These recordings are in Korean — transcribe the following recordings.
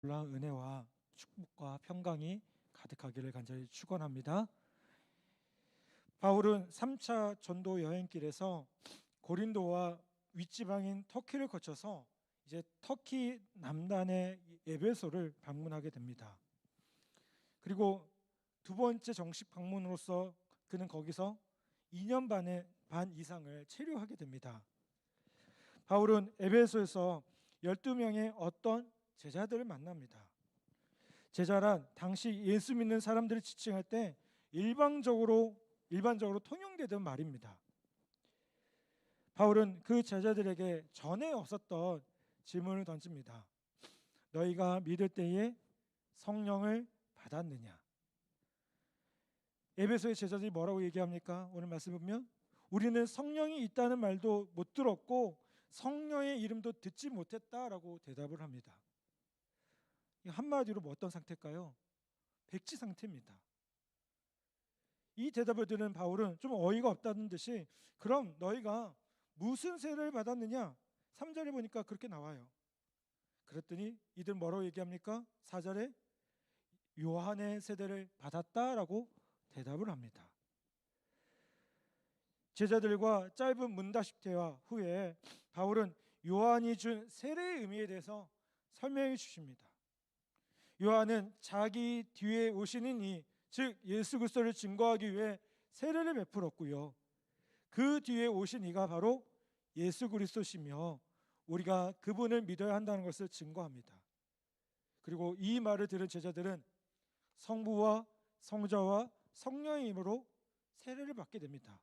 놀라운 은혜와 축복과 평강이 가득하기를 간절히 축원합니다. 바울은 3차 전도 여행길에서 고린도와 윗지방인 터키를 거쳐서 이제 터키 남단의 에베소를 방문하게 됩니다. 그리고 두 번째 정식 방문으로서 그는 거기서 2년 반 이상을 체류하게 됩니다. 바울은 에베소에서 12명의 어떤 제자들을 만납니다. 제자란 당시 예수 믿는 사람들을 지칭할 때 일반적으로 통용되던 말입니다. 바울은 그 제자들에게 전에 없었던 질문을 던집니다. 너희가 믿을 때에 성령을 받았느냐? 에베소의 제자들이 뭐라고 얘기합니까? 오늘 말씀 보면 우리는 성령이 있다는 말도 못 들었고 성령의 이름도 듣지 못했다라고 대답을 합니다. 한마디로 뭐 어떤 상태일까요? 백지 상태입니다. 이 대답을 들은 바울은 좀 어이가 없다는 듯이 그럼 너희가 무슨 세례를 받았느냐? 3절에 보니까 그렇게 나와요. 그랬더니 이들 뭐라고 얘기합니까? 4절에 요한의 세례를 받았다라고 대답을 합니다. 제자들과 짧은 문답식 대화 후에 바울은 요한이 준 세례의 의미에 대해서 설명해 주십니다. 요한은 자기 뒤에 오시는 이, 즉 예수 그리스도를 증거하기 위해 세례를 베풀었고요. 그 뒤에 오신 이가 바로 예수 그리스도시며 우리가 그분을 믿어야 한다는 것을 증거합니다. 그리고 이 말을 들은 제자들은 성부와 성자와 성령의 힘으로 세례를 받게 됩니다.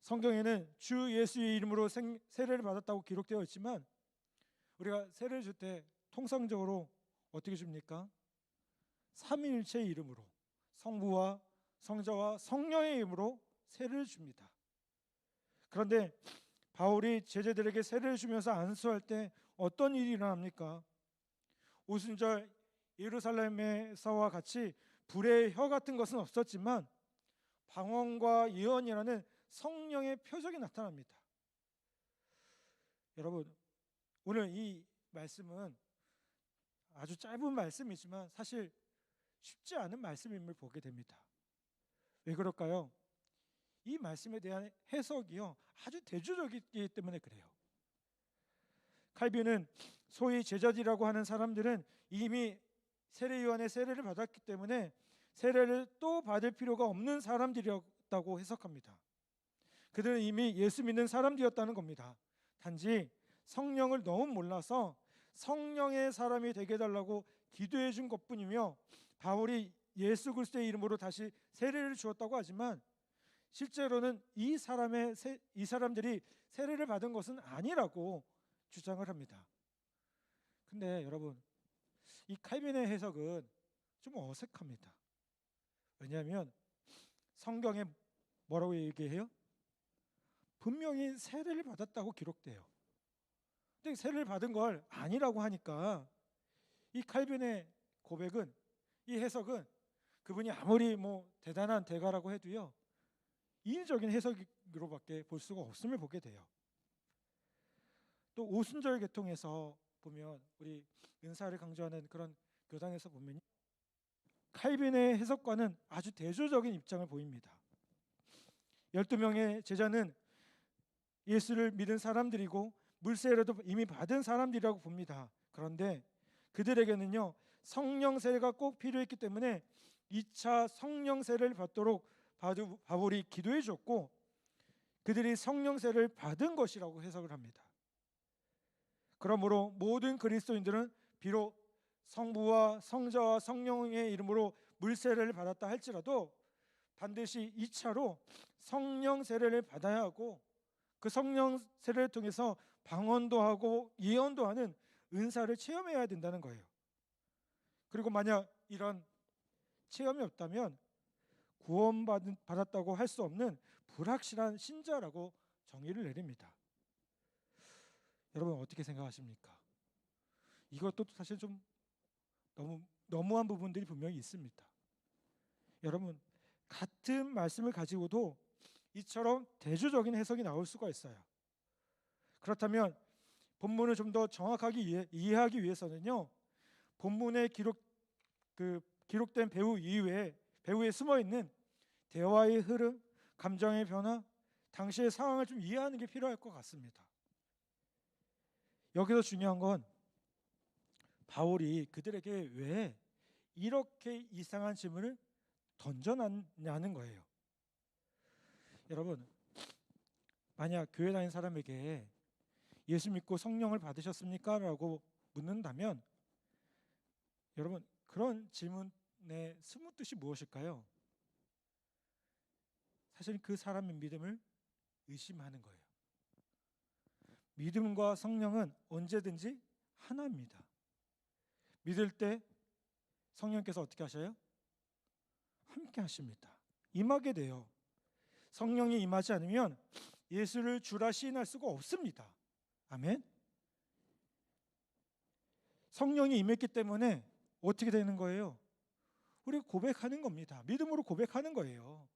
성경에는 주 예수의 이름으로 세례를 받았다고 기록되어 있지만 우리가 세례를 줄 때 통상적으로 어떻게 줍니까? 삼위일체의 이름으로 성부와 성자와 성령의 이름으로 세례를 줍니다. 그런데 바울이 제자들에게 세례를 주면서 안수할 때 어떤 일이 일어납니까? 오순절 예루살렘에서와 같이 불의 혀 같은 것은 없었지만 방언과 예언이라는 성령의 표적이 나타납니다. 여러분, 오늘 이 말씀은 아주 짧은 말씀이지만 사실 쉽지 않은 말씀임을 보게 됩니다. 왜 그럴까요? 이 말씀에 대한 해석이요 아주 대조적이기 때문에 그래요. 칼빈은 소위 제자지라고 하는 사람들은 이미 세례요한의 세례를 받았기 때문에 세례를 또 받을 필요가 없는 사람들이었다고 해석합니다. 그들은 이미 예수 믿는 사람들이었다는 겁니다. 단지 성령을 너무 몰라서 성령의 사람이 되게 해달라고 기도해 준 것뿐이며 바울이 예수 그리스도의 이름으로 다시 세례를 주었다고 하지만 실제로는 이 사람들이 세례를 받은 것은 아니라고 주장을 합니다. 근데 여러분, 이 칼빈의 해석은 좀 어색합니다. 왜냐하면 성경에 뭐라고 얘기해요? 분명히 세례를 받았다고 기록돼요. 근데 세례를 받은 걸 아니라고 하니까 이 칼빈의 고백은, 이 해석은 그분이 아무리 뭐 대단한 대가라고 해도요 인위적인 해석으로밖에 볼 수가 없음을 보게 돼요. 또 오순절 계통에서 보면 우리 은사를 강조하는 그런 교단에서 보면 칼빈의 해석과는 아주 대조적인 입장을 보입니다. 12명의 제자는 예수를 믿은 사람들이고 물세례도 이미 받은 사람들이라고 봅니다. 그런데 그들에게는요 성령 세례가 꼭 필요했기 때문에 2차 성령 세례를 받도록 바울이 기도해 줬고 그들이 성령 세례를 받은 것이라고 해석을 합니다. 그러므로 모든 그리스도인들은 비록 성부와 성자와 성령의 이름으로 물세례를 받았다 할지라도 반드시 2차로 성령 세례를 받아야 하고 그 성령 세례를 통해서 방언도 하고 예언도 하는 은사를 체험해야 된다는 거예요. 그리고 만약 이런 체험이 없다면 구원받았다고 할 수 없는 불확실한 신자라고 정의를 내립니다. 여러분 어떻게 생각하십니까? 이것도 사실 좀 너무한 부분들이 분명히 있습니다. 여러분 같은 말씀을 가지고도 이처럼 대조적인 해석이 나올 수가 있어요. 그렇다면 본문을 좀 더 정확하게 이해하기 위해서는요, 본문에 기록된 배우 이외에 배우에 숨어 있는 대화의 흐름, 감정의 변화, 당시의 상황을 좀 이해하는 게 필요할 것 같습니다. 여기서 중요한 건 바울이 그들에게 왜 이렇게 이상한 질문을 던져놨냐는 거예요. 여러분, 만약 교회 다니는 사람에게 예수 믿고 성령을 받으셨습니까? 라고 묻는다면 여러분, 그런 질문의 숨은 뜻이 무엇일까요? 사실 그 사람의 믿음을 의심하는 거예요. 믿음과 성령은 언제든지 하나입니다. 믿을 때 성령께서 어떻게 하셔요? 함께 하십니다. 임하게 돼요. 성령이 임하지 않으면 예수를 주라 시인할 수가 없습니다. 아멘. 성령이 임했기 때문에 어떻게 되는 거예요? 우리가 고백하는 겁니다. 믿음으로 고백하는 거예요.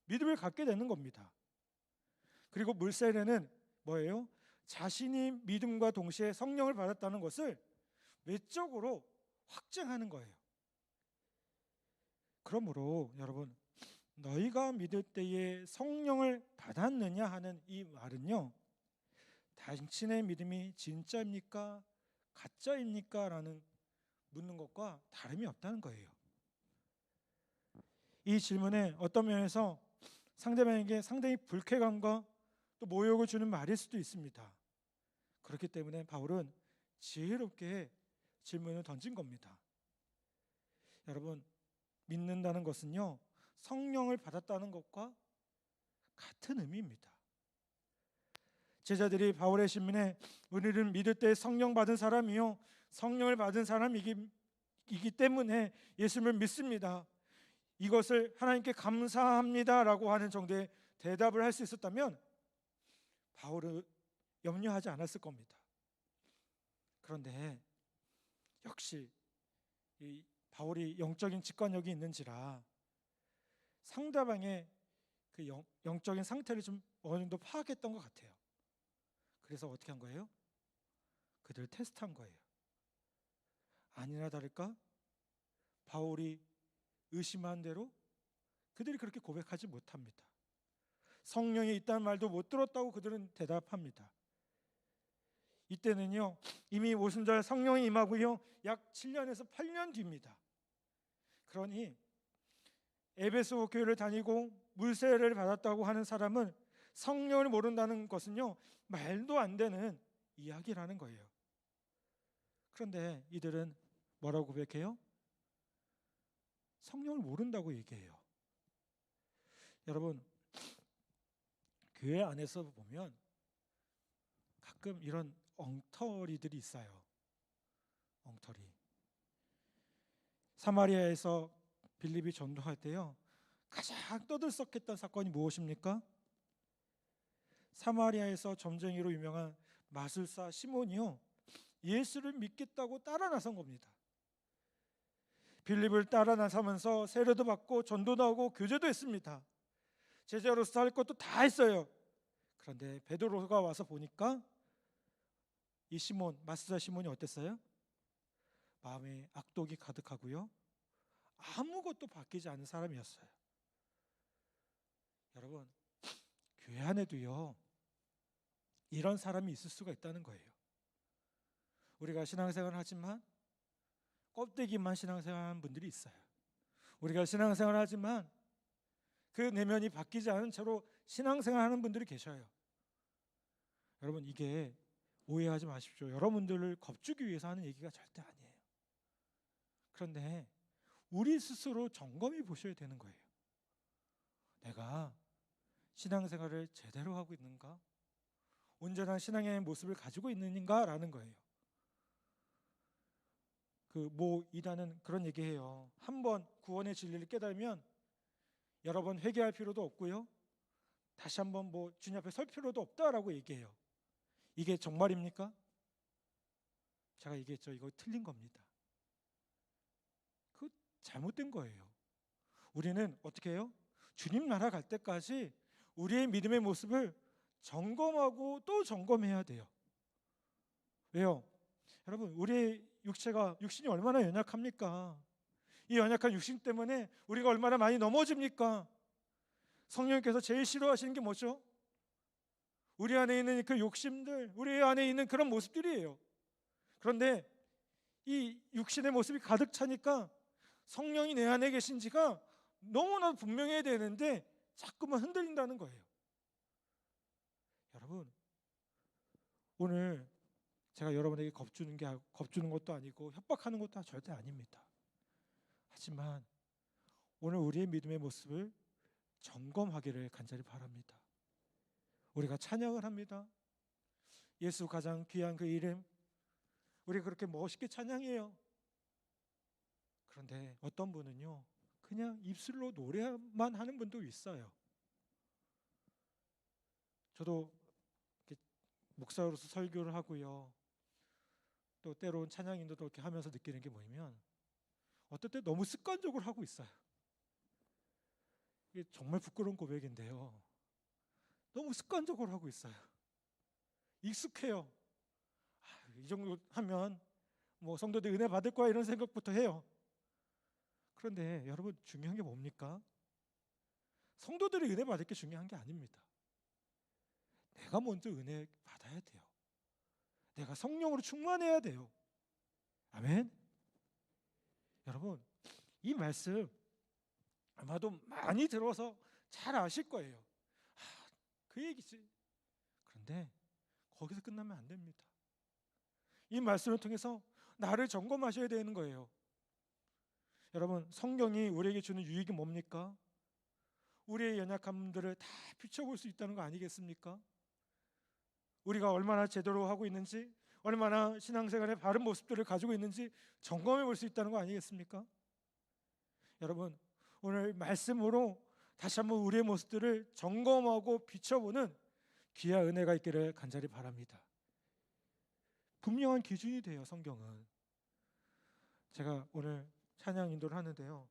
믿음을 갖게 되는 겁니다. 그리고 물세례는 뭐예요? 자신이 믿음과 동시에 성령을 받았다는 것을 외적으로 확증하는 거예요. 그러므로 여러분, 너희가 믿을 때에 성령을 받았느냐 하는 이 말은요, 당신의 믿음이 진짜입니까? 가짜입니까? 라는 묻는 것과 다름이 없다는 거예요. 이 질문에 어떤 면에서 상대방에게 상당히 불쾌감과 또 모욕을 주는 말일 수도 있습니다. 그렇기 때문에 바울은 지혜롭게 질문을 던진 겁니다. 여러분, 믿는다는 것은요, 성령을 받았다는 것과 같은 의미입니다. 제자들이 바울의 질문에 우리는 믿을 때 성령 받은 사람이요, 성령을 받은 사람이기 때문에 예수님을 믿습니다, 이것을 하나님께 감사합니다라고 하는 정도의 대답을 할 수 있었다면 바울은 염려하지 않았을 겁니다. 그런데 역시 이 바울이 영적인 직관력이 있는지라 상대방의 그 영적인 상태를 좀 어느 정도 파악했던 것 같아요. 그래서 어떻게 한 거예요? 그들을 테스트한 거예요. 아니나 다를까 바울이 의심한 대로 그들이 그렇게 고백하지 못합니다. 성령이 있다는 말도 못 들었다고 그들은 대답합니다. 이때는요, 이미 오순절 성령이 임하고요, 약 7년에서 8년 뒤입니다. 그러니 에베소 교회를 다니고 물세례를 받았다고 하는 사람은 성령을 모른다는 것은요, 말도 안 되는 이야기라는 거예요. 그런데 이들은 뭐라고 고백해요? 성령을 모른다고 얘기해요. 여러분, 교회 안에서 보면 가끔 이런 엉터리들이 있어요. 엉터리. 사마리아에서 빌립이 전도할 때요, 가장 떠들썩했던 사건이 무엇입니까? 사마리아에서 점쟁이로 유명한 마술사 시몬이요, 예수를 믿겠다고 따라 나선 겁니다. 빌립을 따라 나서면서 세례도 받고 전도도 하고 교제도 했습니다. 제자로서 할 것도 다 했어요. 그런데 베드로가 와서 보니까 이 마술사 시몬이 어땠어요? 마음에 악독이 가득하고요, 아무것도 바뀌지 않은 사람이었어요. 여러분, 교회 안에도요, 이런 사람이 있을 수가 있다는 거예요. 우리가 신앙생활을 하지만 껍데기만 신앙생활하는 분들이 있어요. 우리가 신앙생활을 하지만 그 내면이 바뀌지 않은 채로 신앙생활하는 분들이 계셔요. 여러분, 이게 오해하지 마십시오. 여러분들을 겁주기 위해서 하는 얘기가 절대 아니에요. 그런데 우리 스스로 점검해 보셔야 되는 거예요. 내가 신앙생활을 제대로 하고 있는가? 온전한 신앙의 모습을 가지고 있는가라는 거예요. 모 이단은 그런 얘기해요. 한번 구원의 진리를 깨달으면 여러 번 회개할 필요도 없고요, 다시 한번 주님 앞에 설 필요도 없다라고 얘기해요. 이게 정말입니까? 제가 얘기했죠. 이거 틀린 겁니다. 그 잘못된 거예요. 우리는 어떻게 해요? 주님 나라 갈 때까지 우리의 믿음의 모습을 점검하고 또 점검해야 돼요. 왜요? 여러분, 우리의 육신이 얼마나 연약합니까? 이 연약한 육신 때문에 우리가 얼마나 많이 넘어집니까? 성령께서 제일 싫어하시는 게 뭐죠? 우리 안에 있는 그 욕심들, 우리 안에 있는 그런 모습들이에요. 그런데 이 육신의 모습이 가득 차니까 성령이 내 안에 계신지가 너무나 분명해야 되는데 자꾸만 흔들린다는 거예요. 여러분, 오늘 제가 여러분에게 겁주는 것도 아니고 협박하는 것도 절대 아닙니다. 하지만 오늘 우리의 믿음의 모습을 점검하기를 간절히 바랍니다. 우리가 찬양을 합니다. 예수 가장 귀한 그 이름, 우리 그렇게 멋있게 찬양해요. 그런데 어떤 분은요, 그냥 입술로 노래만 하는 분도 있어요. 저도 목사로서 설교를 하고요, 또 때로는 찬양 인도도 이렇게 하면서 느끼는 게 뭐냐면, 어떨 때 너무 습관적으로 하고 있어요. 이게 정말 부끄러운 고백인데요, 너무 습관적으로 하고 있어요. 익숙해요. 이 정도 하면 뭐 성도들 은혜 받을 거야 이런 생각부터 해요. 그런데 여러분, 중요한 게 뭡니까? 성도들이 은혜 받을 게 중요한 게 아닙니다. 내가 먼저 은혜 받아야 돼요. 내가 성령으로 충만해야 돼요. 아멘. 여러분, 이 말씀 아마도 많이 들어서 잘 아실 거예요. 그 얘기지. 그런데 거기서 끝나면 안 됩니다. 이 말씀을 통해서 나를 점검하셔야 되는 거예요. 여러분, 성경이 우리에게 주는 유익이 뭡니까? 우리의 연약함들을 다 비춰볼 수 있다는 거 아니겠습니까? 우리가 얼마나 제대로 하고 있는지, 얼마나 신앙생활의 바른 모습들을 가지고 있는지 점검해 볼 수 있다는 거 아니겠습니까? 여러분, 오늘 말씀으로 다시 한번 우리의 모습들을 점검하고 비춰보는 귀한 은혜가 있기를 간절히 바랍니다. 분명한 기준이 돼요, 성경은. 제가 오늘 찬양 인도를 하는데요,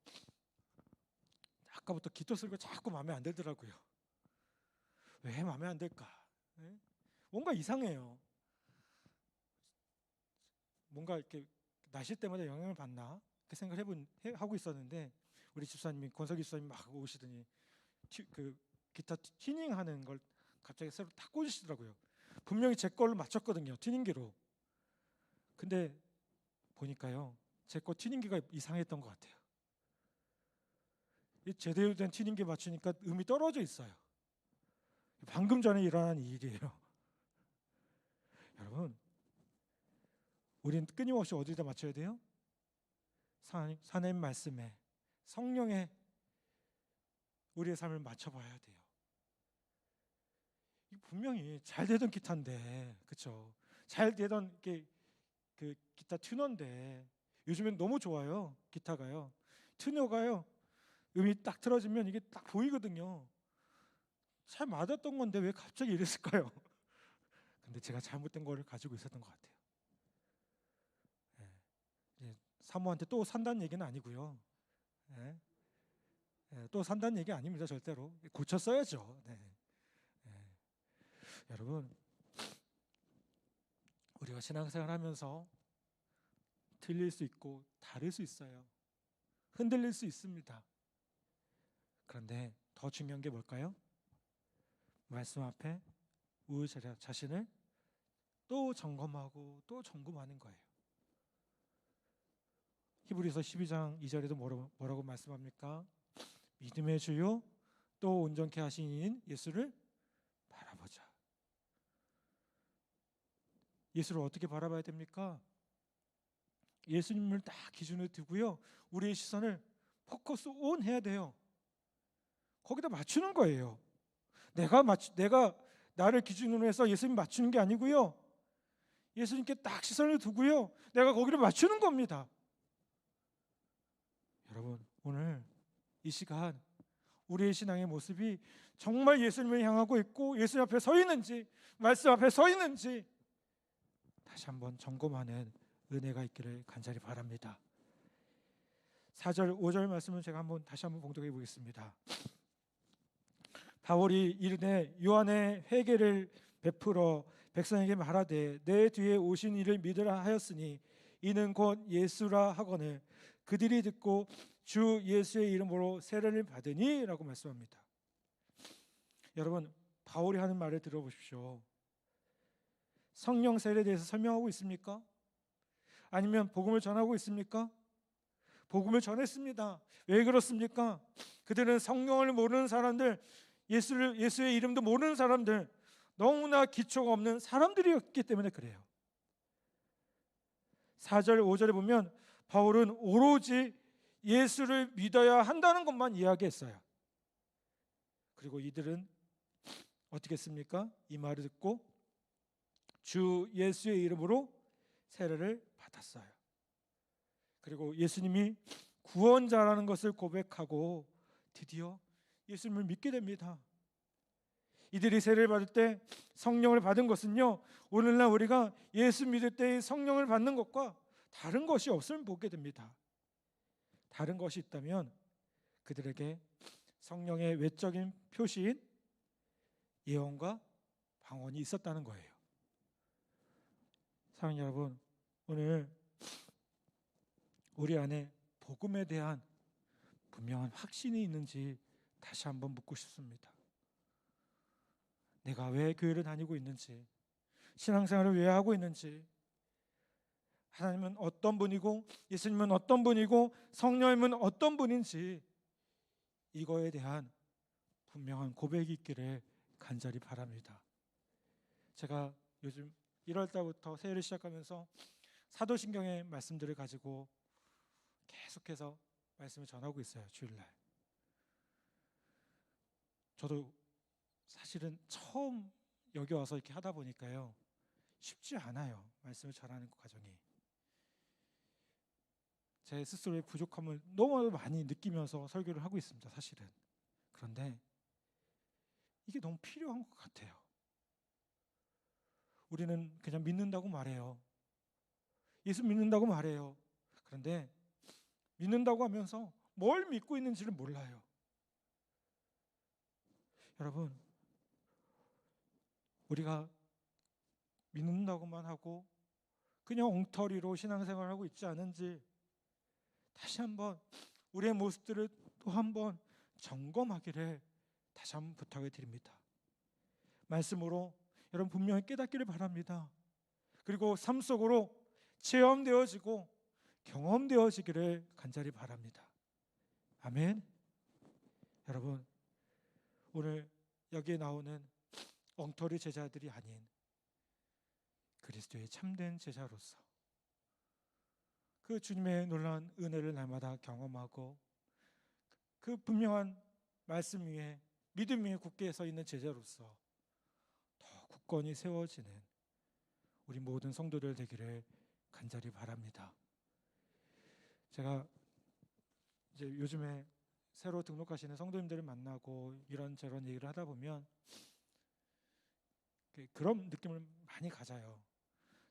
아까부터 기도 소리가 자꾸 마음에 안 들더라고요. 왜 마음에 안 들까? 뭔가 이상해요. 뭔가 이렇게 나실 때마다 영향을 받나? 이렇게 생각을 하고 있었는데, 우리 집사님이, 권석기 집사님이 막 오시더니 그 기타 튜닝하는 걸 갑자기 새로 딱 꽂으시더라고요. 분명히 제 걸로 맞췄거든요, 튜닝기로. 근데 보니까요, 제 거 튜닝기가 이상했던 것 같아요. 제대로 된 튜닝기 맞추니까 음이 떨어져 있어요. 방금 전에 일어난 일이에요. 여러분, 우리는 끊임없이 어디다 맞춰야 돼요? 하나님 말씀에, 성령에 우리의 삶을 맞춰봐야 돼요. 분명히 잘 되던 기타인데, 그렇죠? 잘 되던 그 기타 튜너인데, 요즘엔 너무 좋아요, 기타가요. 튜너가요, 음이 딱 틀어지면 이게 딱 보이거든요. 잘 맞았던 건데 왜 갑자기 이랬을까요? 근데 제가 잘못된 거를 가지고 있었던 것 같아요. 사모한테 또 산다는 얘기는 아니고요. 또 산다는 얘기 아닙니다, 절대로. 고쳤어야죠. 여러분, 우리가 신앙생활하면서 틀릴 수 있고 다를 수 있어요. 흔들릴 수 있습니다. 그런데 더 중요한 게 뭘까요? 말씀 앞에 우리 자신을 또 점검하고 또 점검하는 거예요. 히브리서 12장 2절에도 뭐라고 말씀합니까? 믿음의 주요 또 온전케 하신 이인 예수를 바라보자. 예수를 어떻게 바라봐야 됩니까? 예수님을 딱 기준으로 두고요, 우리의 시선을 포커스 온 해야 돼요. 거기다 맞추는 거예요. 내가 나를 기준으로 해서 예수님 맞추는 게 아니고요, 예수님께 딱 시선을 두고요, 내가 거기를 맞추는 겁니다. 여러분, 오늘 이 시간 우리의 신앙의 모습이 정말 예수님을 향하고 있고 예수님 앞에 서 있는지, 말씀 앞에 서 있는지 다시 한번 점검하는 은혜가 있기를 간절히 바랍니다. 4절, 5절 말씀을 제가 다시 한번 봉독해 보겠습니다. 바울이 이르되 요한의 회개를 베풀어 백성에게 말하되 내 뒤에 오신 이를 믿으라 하였으니 이는 곧 예수라 하거늘 그들이 듣고 주 예수의 이름으로 세례를 받으니라고 말씀합니다. 여러분, 바울이 하는 말을 들어보십시오. 성령 세례에 대해서 설명하고 있습니까? 아니면 복음을 전하고 있습니까? 복음을 전했습니다. 왜 그렇습니까? 그들은 성령을 모르는 사람들, 예수의 이름도 모르는 사람들, 너무나 기초가 없는 사람들이었기 때문에 그래요. 4절 5절에 보면 바울은 오로지 예수를 믿어야 한다는 것만 이야기했어요. 그리고 이들은 어떻게 했습니까? 이 말을 듣고 주 예수의 이름으로 세례를 받았어요. 그리고 예수님이 구원자라는 것을 고백하고 드디어 예수님을 믿게 됩니다. 이들이 세례를 받을 때 성령을 받은 것은요, 오늘날 우리가 예수 믿을 때의 성령을 받는 것과 다른 것이 없음을 보게 됩니다. 다른 것이 있다면 그들에게 성령의 외적인 표시인 예언과 방언이 있었다는 거예요. 사랑하는 여러분, 오늘 우리 안에 복음에 대한 분명한 확신이 있는지 다시 한번 묻고 싶습니다. 내가 왜 교회를 다니고 있는지, 신앙생활을 왜 하고 있는지, 하나님은 어떤 분이고 예수님은 어떤 분이고 성령님은 어떤 분인지 이거에 대한 분명한 고백이 있기를 간절히 바랍니다. 제가 요즘 1월 달부터 새해를 시작하면서 사도신경의 말씀들을 가지고 계속해서 말씀을 전하고 있어요. 주일날. 저도 사실은 처음 여기 와서 이렇게 하다 보니까요, 쉽지 않아요. 말씀을 전하는 과정이. 제 스스로의 부족함을 너무 많이 느끼면서 설교를 하고 있습니다. 사실은. 그런데 이게 너무 필요한 것 같아요. 우리는 그냥 믿는다고 말해요. 예수 믿는다고 말해요. 그런데 믿는다고 하면서 뭘 믿고 있는지를 몰라요. 여러분, 우리가 믿는다고만 하고 그냥 엉터리로 신앙생활을 하고 있지 않은지 다시 한번 우리의 모습들을 또 한번 점검하기를 다시 한번 부탁을 드립니다. 말씀으로 여러분 분명히 깨닫기를 바랍니다. 그리고 삶 속으로 체험되어지고 경험되어지기를 간절히 바랍니다. 아멘. 여러분, 오늘 여기에 나오는 엉터리 제자들이 아닌 그리스도의 참된 제자로서 그 주님의 놀라운 은혜를 날마다 경험하고 그 분명한 말씀 위에 믿음 위에 굳게 서 있는 제자로서 더 굳건히 세워지는 우리 모든 성도들 되기를 간절히 바랍니다. 제가 이제 요즘에 새로 등록하시는 성도님들을 만나고 이런저런 얘기를 하다 보면 그런 느낌을 많이 가져요.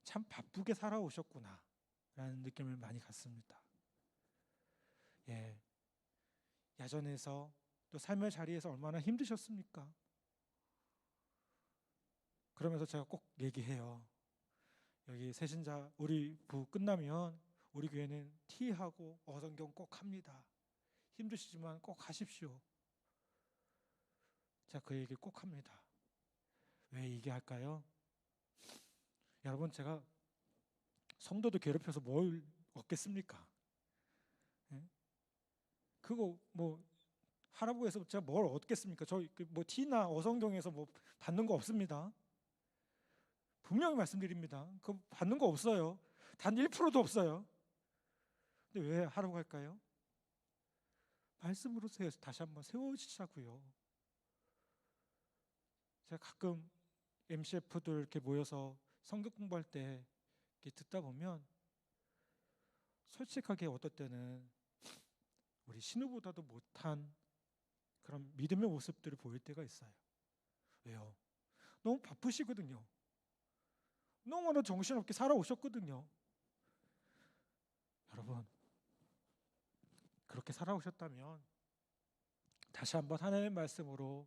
참 바쁘게 살아오셨구나 라는 느낌을 많이 갖습니다. 예, 야전에서 또 삶의 자리에서 얼마나 힘드셨습니까? 그러면서 제가 꼭 얘기해요. 여기 새신자 우리 부 끝나면 우리 교회는 티하고 어성경 꼭 합니다. 힘드시지만 꼭 하십시오. 제가 그 얘기 꼭 합니다. 왜 얘기할까요? 여러분, 제가 성도도 괴롭혀서 뭘 얻겠습니까? 예? 그거 뭐 하라고 해서 제가 뭘 얻겠습니까? 저 뭐 티나 어성경에서 뭐 받는 거 없습니다. 분명히 말씀드립니다. 그거 받는 거 없어요. 단 1%도 없어요. 근데 왜 하라고 할까요? 말씀으로 다시 한번 세워지자고요. 제가 가끔 MCF들 이렇게 모여서 성경 공부할 때 이렇게 듣다 보면 솔직하게 어떨 때는 우리 신우보다도 못한 그런 믿음의 모습들을 보일 때가 있어요. 왜요? 너무 바쁘시거든요. 너무나 정신없게 살아오셨거든요. 여러분, 그렇게 살아오셨다면 다시 한번 하나님의 말씀으로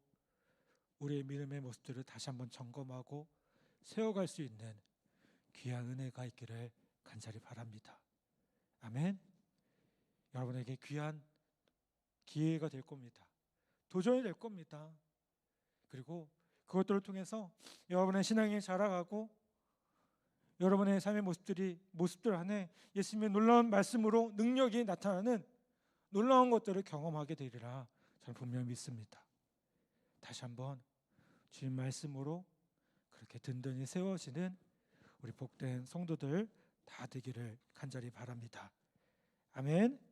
우리의 믿음의 모습들을 다시 한번 점검하고 세워갈 수 있는 귀한 은혜가 있기를 간절히 바랍니다. 아멘. 여러분에게 귀한 기회가 될 겁니다. 도전이 될 겁니다. 그리고 그것들을 통해서 여러분의 신앙이 자라가고 여러분의 삶의 모습들 안에 예수님의 놀라운 말씀으로 능력이 나타나는 놀라운 것들을 경험하게 되리라 저는 분명히 믿습니다. 다시 한번 주님 말씀으로 그렇게 든든히 세워지는 우리 복된 성도들 다 되기를 간절히 바랍니다. 아멘.